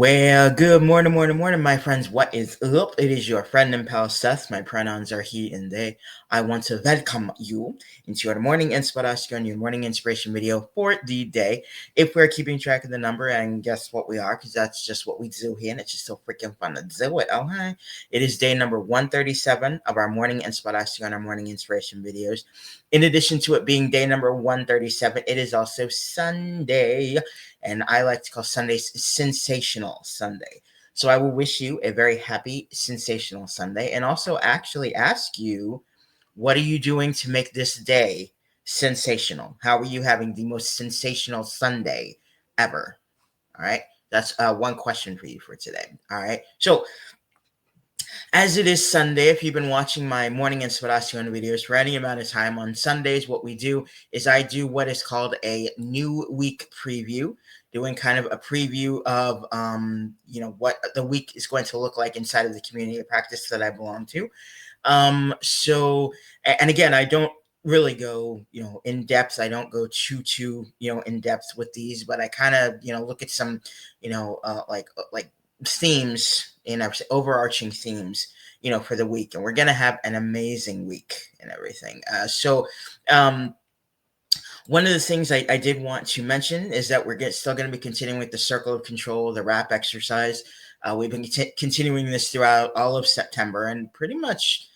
Well, good morning, morning, my friends. What is up? It is your friend and pal Seth. My pronouns are he and they. I want to welcome you into your morning inspiration, your morning inspiration video for the day. If we're keeping track of the number, and guess what we are, because that's just what we do here, and it's just so freaking fun to do it. Oh, hi. It is day number 137 of our morning inspiration, our morning inspiration videos. In addition to it being day number 137, it is also Sunday. And I like to call Sundays Sensational Sunday. So I will wish you a very happy, sensational Sunday, and also actually ask you, what are you doing to make this day sensational? How are you having the most sensational Sunday ever? All right. That's one question for you for today. All right. So as it is Sunday, if you've been watching my morning inspiration videos for any amount of time on Sundays, what we do is I do what is called a new week preview, doing kind of a preview of what the week is going to look like inside of the community of practice that I belong to. And again, I don't really go in depth. I don't go too in depth with these, but I kind of look at some like themes, overarching themes, for the week. And we're going to have an amazing week and everything. One of the things I did want to mention is that we're still going to be continuing with the circle of control, the wrap exercise. We've been continuing this throughout all of September and pretty much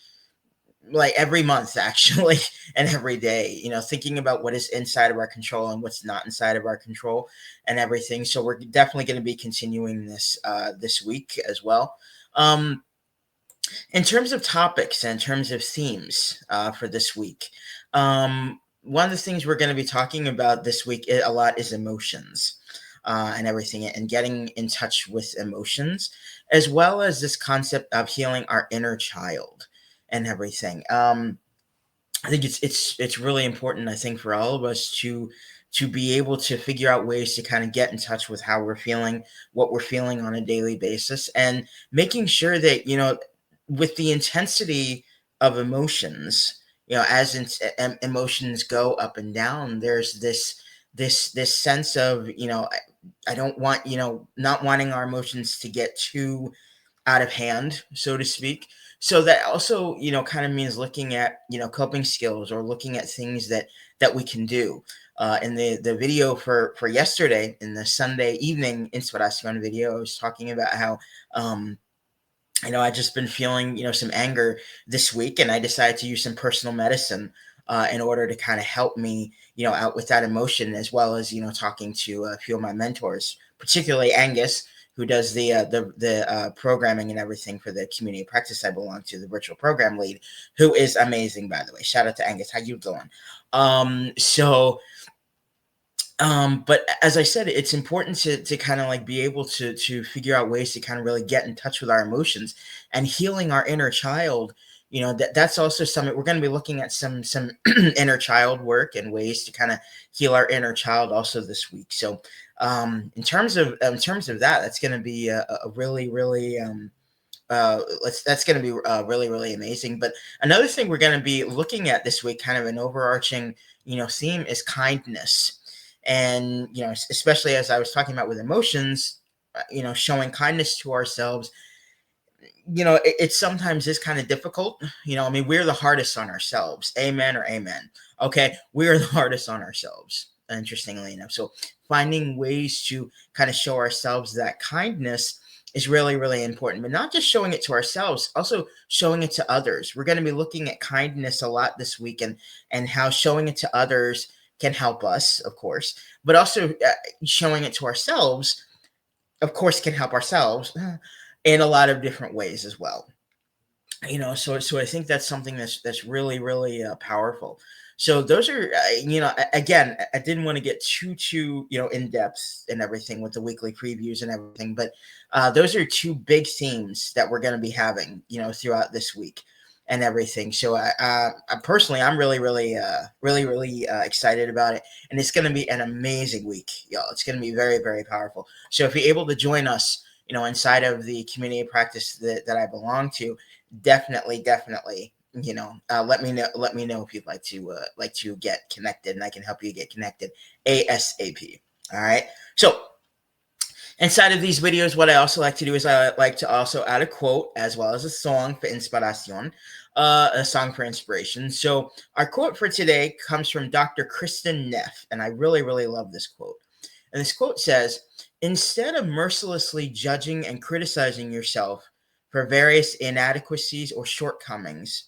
like every month actually, and every day, thinking about what is inside of our control and what's not inside of our control and everything. So we're definitely going to be continuing this this week as well. In terms of topics and in terms of themes for this week, one of the things we're going to be talking about this week a lot is emotions and everything, and getting in touch with emotions, as well as this concept of healing our inner child and everything. I think it's really important, I think, for all of us to be able to figure out ways to kind of get in touch with how we're feeling, what we're feeling on a daily basis, and making sure that with the intensity of emotions, as emotions go up and down, there's this sense of I don't want not wanting our emotions to get too out of hand, so to speak. So that also, kind of means looking at, coping skills, or looking at things that we can do. In the video for yesterday, in the Sunday evening inspiration video, I was talking about how, I just been feeling, some anger this week, and I decided to use some personal medicine in order to kind of help me, out with that emotion, as well as, talking to a few of my mentors, particularly Angus, who does the programming and everything for the community practice I belong to, the virtual program lead, who is amazing, by the way. Shout out to Angus. How you doing? But as I said, it's important to kind of like be able to figure out ways to kind of really get in touch with our emotions and healing our inner child. That's also something we're going to be looking at, some inner child work and ways to kind of heal our inner child also this week. So in terms of that, that's going to be a really that's going to be really really amazing. But another thing we're going to be looking at this week, kind of an overarching theme, is kindness. And especially as I was talking about with emotions, showing kindness to ourselves, it sometimes is kind of difficult. I mean, we're the hardest on ourselves. Amen or amen. Okay, we're the hardest on ourselves, interestingly enough. So finding ways to kind of show ourselves that kindness is really really important, but not just showing it to ourselves, also showing it to others. We're going to be looking at kindness a lot this week, and how showing it to others can help us, of course, but also showing it to ourselves, of course, can help ourselves in a lot of different ways as well. So I think that's something that's really really powerful. So those are again, I didn't want to get too in depth and everything with the weekly previews and everything, but those are two big themes that we're going to be having throughout this week and everything. So I personally, I'm really excited about it, and it's going to be an amazing week, y'all. It's going to be very very powerful. So if you're able to join us inside of the community practice that I belong to, definitely let me know if you'd like to get connected, and I can help you get connected ASAP. All right. So Inside of these videos, what I also like to do is I like to also add a quote as well as a song for inspiración, a song for inspiration. So our quote for today comes from Dr. Kristen Neff, and I really, really love this quote. And this quote says, "Instead of mercilessly judging and criticizing yourself for various inadequacies or shortcomings,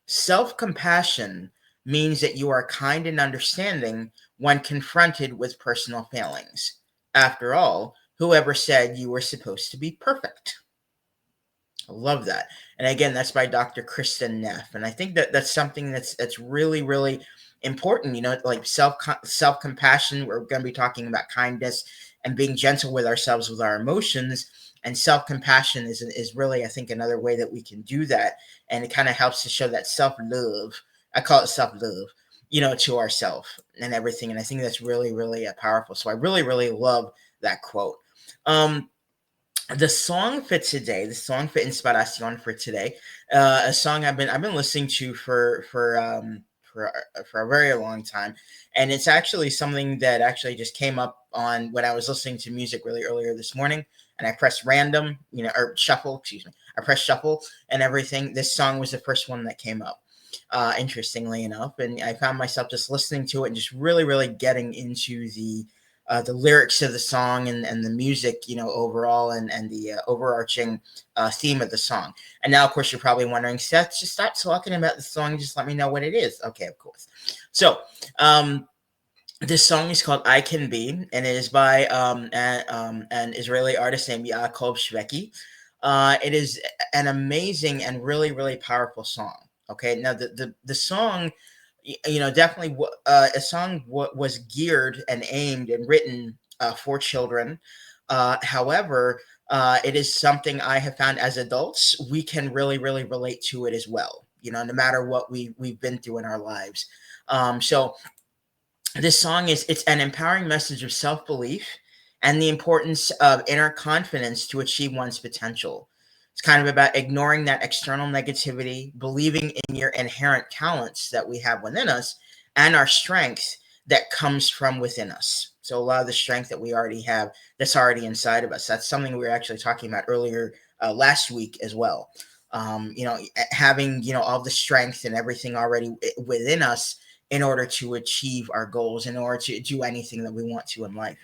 self-compassion means that you are kind and understanding when confronted with personal failings. After all, whoever said you were supposed to be perfect?" I love that. And again, that's by Dr. Kristen Neff. And I think that that's something that's really, really important. Like self compassion. We're going to be talking about kindness and being gentle with ourselves, with our emotions. And self compassion is really, I think, another way that we can do that. And it kind of helps to show that self love. I call it self love. To ourselves and everything. And I think that's really, really powerful. So I really, really love that quote. The song for today, the song for inspiración for today, a song I've been listening to for a very long time, and it's actually something that actually just came up on when I was listening to music really earlier this morning, and I pressed random, or shuffle, excuse me, I pressed shuffle and everything. This song was the first one that came up, interestingly enough, and I found myself just listening to it and just really, really getting into the lyrics of the song and the music, overall, and the overarching theme of the song. And now, of course, you're probably wondering, Seth, just stop talking about the song. Just let me know what it is. Okay, of course. So, this song is called "I Can Be," and it is by an Israeli artist named Yaakov Shveki. It is an amazing and really, really powerful song. Okay, now the song, definitely a song was geared and aimed and written for children. However, it is something I have found as adults we can really, really relate to it as well. No matter what we've been through in our lives. So this song it's an empowering message of self-belief and the importance of inner confidence to achieve one's potential. It's kind of about ignoring that external negativity, believing in your inherent talents that we have within us, and our strength that comes from within us. So a lot of the strength that we already have that's already inside of us. That's something we were actually talking about earlier last week as well. Having all the strength and everything already within us in order to achieve our goals, in order to do anything that we want to in life.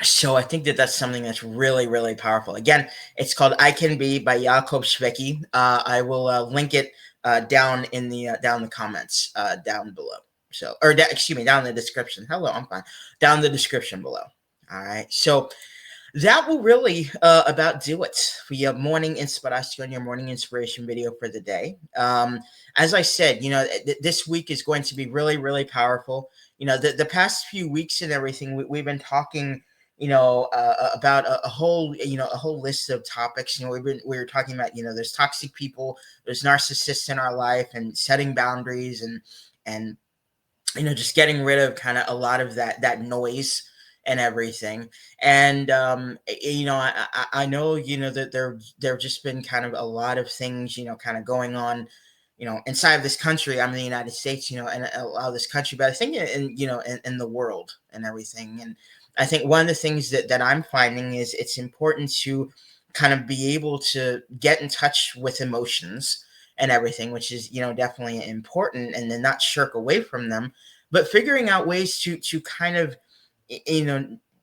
So I think that that's something that's really, really powerful. Again, it's called "I Can Be" by Yaakov Shveki. I will link it down in the comments down below. So, excuse me, down in the description. Hello, I'm fine. Down in the description below. All right. So that will really about do it for your morning inspiration, your morning inspiration video for the day. As I said, this week is going to be really, really powerful. The past few weeks and everything, we've been talking, about a whole, a whole list of topics. We were talking about, there's toxic people, there's narcissists in our life, and setting boundaries, and just getting rid of kind of a lot of that noise and everything. And I know that there've just been kind of a lot of things kind of going on inside of this country. I'm in the United States, and a lot of this country, but I think in the world and everything. And I think one of the things that I'm finding is it's important to kind of be able to get in touch with emotions and everything, which is definitely important, and then not shirk away from them, but figuring out ways to kind of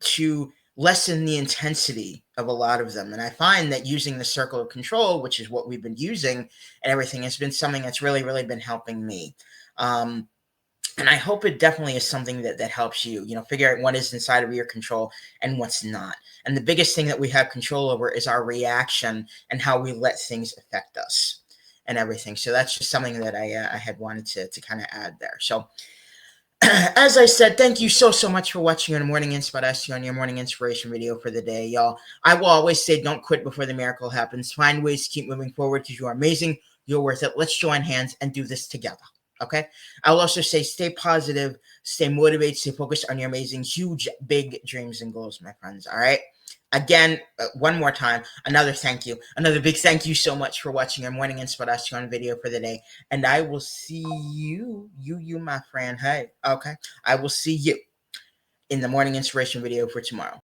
to lessen the intensity of a lot of them. And I find that using the circle of control, which is what we've been using and everything, has been something that's really, really been helping me. And I hope it definitely is something that helps you, figure out what is inside of your control and what's not. And the biggest thing that we have control over is our reaction and how we let things affect us and everything. So that's just something that I had wanted to kind of add there. So as I said, thank you so much for watching your morning inspiration, your morning inspiration video for the day, y'all. I will always say, don't quit before the miracle happens. Find ways to keep moving forward because you are amazing. You're worth it. Let's join hands and do this together. Okay. I'll also say, stay positive, stay motivated, stay focused on your amazing, huge, big dreams and goals, my friends. All right. Again, one more time, another big thank you so much for watching your morning inspiration video for the day. And I will see you, my friend. Hey, okay. I will see you in the morning inspiration video for tomorrow.